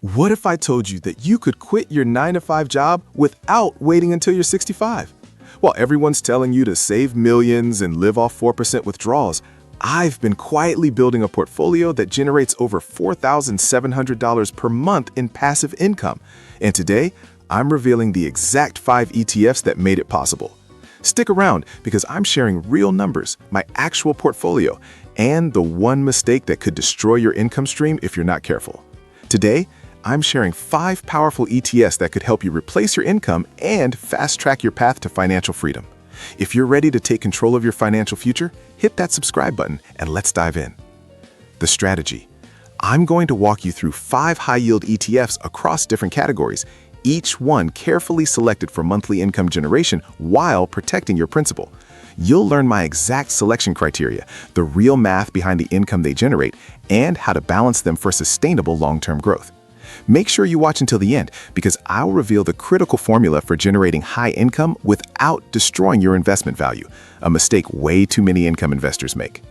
What if I told you that you could quit your 9-to-5 job without waiting until you're 65? While everyone's telling you to save millions and live off 4% withdrawals, I've been quietly building a portfolio that generates over $4,700 per month in passive income. And today, I'm revealing the exact 5 ETFs that made it possible. Stick around because I'm sharing real numbers, my actual portfolio, and the one mistake that could destroy your income stream if you're not careful. Today, I'm sharing 5 powerful ETFs that could help you replace your income and fast-track your path to financial freedom. If you're ready to take control of your financial future, hit that subscribe button and let's dive in. The strategy. I'm going to walk you through 5 high-yield ETFs across different categories, each one carefully selected for monthly income generation while protecting your principal. You'll learn my exact selection criteria, the real math behind the income they generate, and how to balance them for sustainable long-term growth. Make sure you watch until the end because I'll reveal the critical formula for generating high income without destroying your investment value, a mistake way too many income investors make.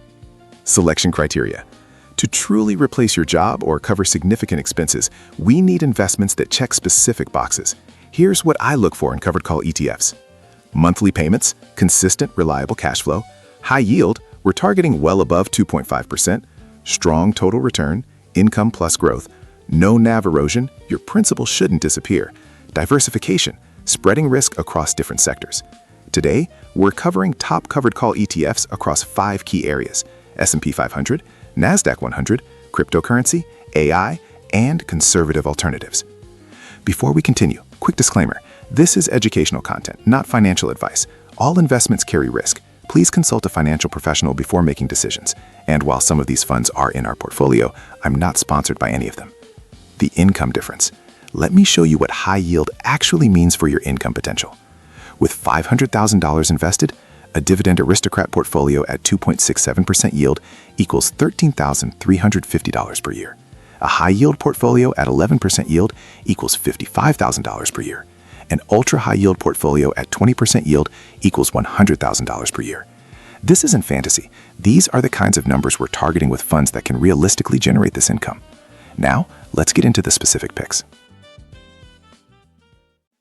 Selection criteria. To truly replace your job or cover significant expenses, we need investments that check specific boxes. Here's what I look for in covered call ETFs. Monthly payments, consistent, reliable cash flow. High yield, we're targeting well above 2.5%. Strong total return, income plus growth. No NAV erosion, your principal shouldn't disappear. Diversification, spreading risk across different sectors. Today, we're covering top covered call ETFs across 5 key areas: S&P 500, NASDAQ 100, cryptocurrency, AI, and conservative alternatives. Before we continue, quick disclaimer. This is educational content, not financial advice. All investments carry risk. Please consult a financial professional before making decisions. And while some of these funds are in our portfolio, I'm not sponsored by any of them. The income difference. Let me show you what high yield actually means for your income potential. With $500,000 invested, a Dividend Aristocrat portfolio at 2.67% yield equals $13,350 per year. A high yield portfolio at 11% yield equals $55,000 per year. An ultra high yield portfolio at 20% yield equals $100,000 per year. This isn't fantasy. These are the kinds of numbers we're targeting with funds that can realistically generate this income. Now, let's get into the specific picks.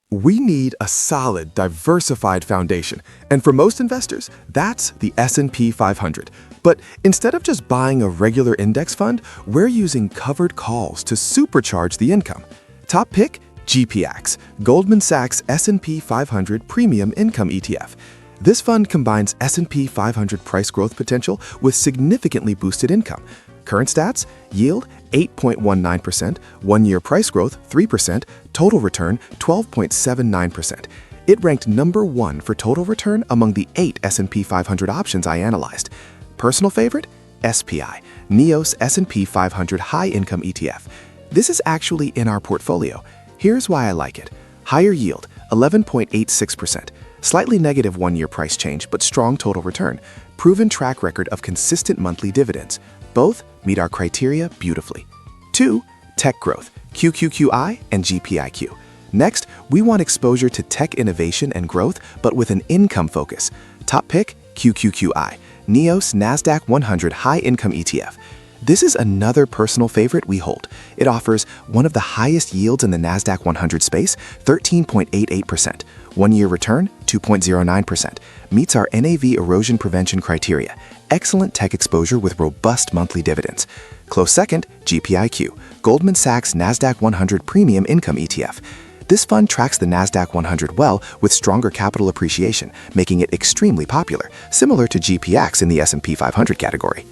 We need a solid, diversified foundation, and for most investors, that's the S&P 500. But instead of just buying a regular index fund, we're using covered calls to supercharge the income. Top pick, GPX, Goldman Sachs S&P 500 Premium Income ETF. This fund combines S&P 500 price growth potential with significantly boosted income. Current stats, yield 8.19%, 1-year price growth 3%, total return 12.79%. It ranked number 1 for total return among the 8 S&P 500 options I analyzed. Personal favorite? SPI, NEOS S&P 500 High Income ETF. This is actually in our portfolio. Here's why I like it. Higher yield, 11.86%. Slightly negative 1-year price change, but strong total return. Proven track record of consistent monthly dividends. Both meet our criteria beautifully. 2. Tech growth, QQQI and GPIQ. Next, we want exposure to tech innovation and growth, but with an income focus. Top pick, QQQI, NEOS NASDAQ 100 High Income ETF. This is another personal favorite we hold. It offers one of the highest yields in the NASDAQ 100 space, 13.88%. 1-year return, 2.09%. Meets our NAV erosion prevention criteria. Excellent tech exposure with robust monthly dividends. Close second, GPIQ, Goldman Sachs NASDAQ 100 Premium Income ETF. This fund tracks the NASDAQ 100 well with stronger capital appreciation, making it extremely popular, similar to GPX in the S&P 500 category.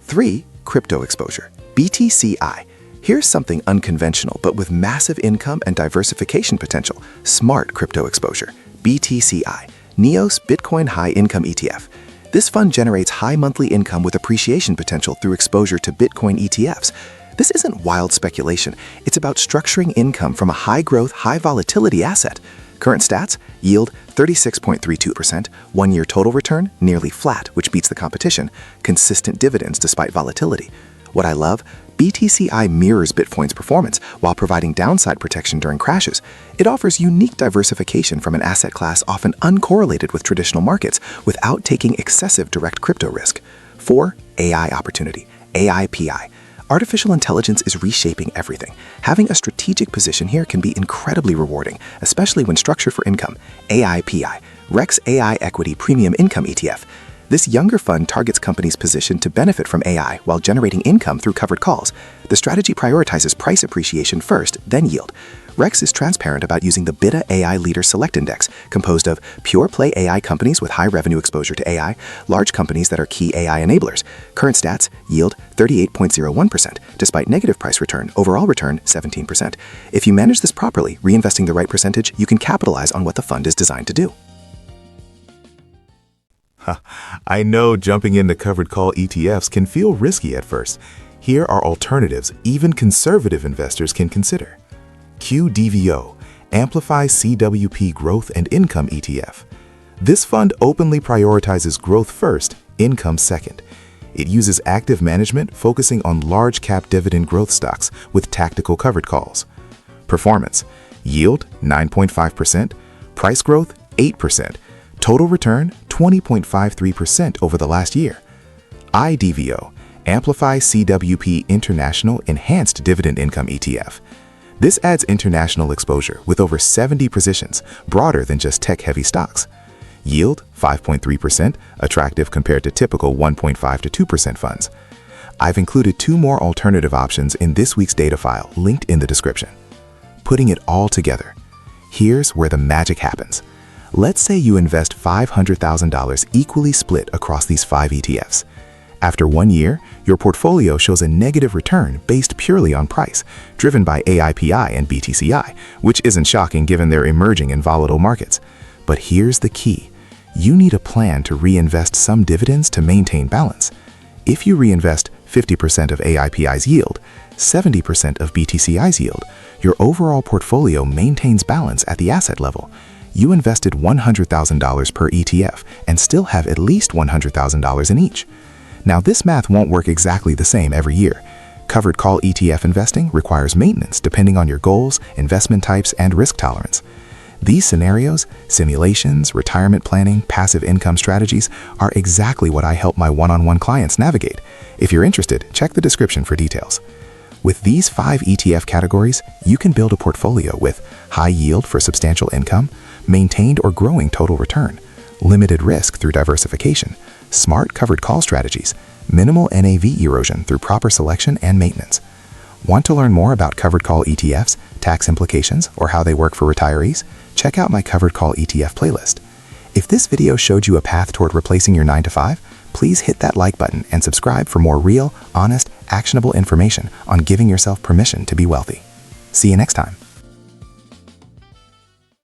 3. Crypto exposure, BTCI. Here's something unconventional but with massive income and diversification potential. Smart crypto exposure, BTCI, NEOS Bitcoin High Income ETF. This fund generates high monthly income with appreciation potential through exposure to Bitcoin ETFs. This isn't wild speculation. It's about structuring income from a high-growth, high-volatility asset. Current stats, yield 36.32%, 1-year total return nearly flat, which beats the competition, consistent dividends despite volatility. What I love, BTCI mirrors Bitcoin's performance while providing downside protection during crashes. It offers unique diversification from an asset class often uncorrelated with traditional markets without taking excessive direct crypto risk. 4. AI opportunity, AIPI. Artificial intelligence is reshaping everything. Having a strategic position here can be incredibly rewarding, especially when structured for income. AIPI, Rex AI Equity Premium Income ETF. This younger fund targets companies positioned to benefit from AI while generating income through covered calls. The strategy prioritizes price appreciation first, then yield. Rex is transparent about using the BITA AI Leader Select Index, composed of pure-play AI companies with high revenue exposure to AI, large companies that are key AI enablers. Current stats, yield 38.01%. Despite negative price return, overall return 17%. If you manage this properly, reinvesting the right percentage, you can capitalize on what the fund is designed to do. I know jumping into covered call ETFs can feel risky at first. Here are alternatives even conservative investors can consider. QDVO, Amplify CWP Growth and Income ETF. This fund openly prioritizes growth first, income second. It uses active management focusing on large-cap dividend growth stocks with tactical covered calls. Performance: yield 9.5%, price growth 8%, total return 20.53% over the last year. IDVO, Amplify CWP International Enhanced Dividend Income ETF. This adds international exposure with over 70 positions, broader than just tech-heavy stocks. Yield 5.3%, attractive compared to typical 1.5 to 2% funds. I've included 2 more alternative options in this week's data file linked in the description. Putting it all together, here's where the magic happens. Let's say you invest $500,000 equally split across these 5 ETFs. After 1 year, your portfolio shows a negative return based purely on price, driven by AIPI and BTCI, which isn't shocking given their emerging and volatile markets. But here's the key. You need a plan to reinvest some dividends to maintain balance. If you reinvest 50% of AIPI's yield, 70% of BTCI's yield, your overall portfolio maintains balance at the asset level. You invested $100,000 per ETF and still have at least $100,000 in each. Now, this math won't work exactly the same every year. Covered call ETF investing requires maintenance depending on your goals, investment types, and risk tolerance. These scenarios, simulations, retirement planning, passive income strategies, are exactly what I help my one-on-one clients navigate. If you're interested, check the description for details. With these 5 ETF categories, you can build a portfolio with high yield for substantial income, maintained or growing total return, limited risk through diversification, smart covered call strategies, minimal NAV erosion through proper selection and maintenance. Want to learn more about covered call ETFs, tax implications, or how they work for retirees? Check out my covered call ETF playlist. If this video showed you a path toward replacing your 9-to-5, please hit that like button and subscribe for more real, honest, actionable information on giving yourself permission to be wealthy. See you next time.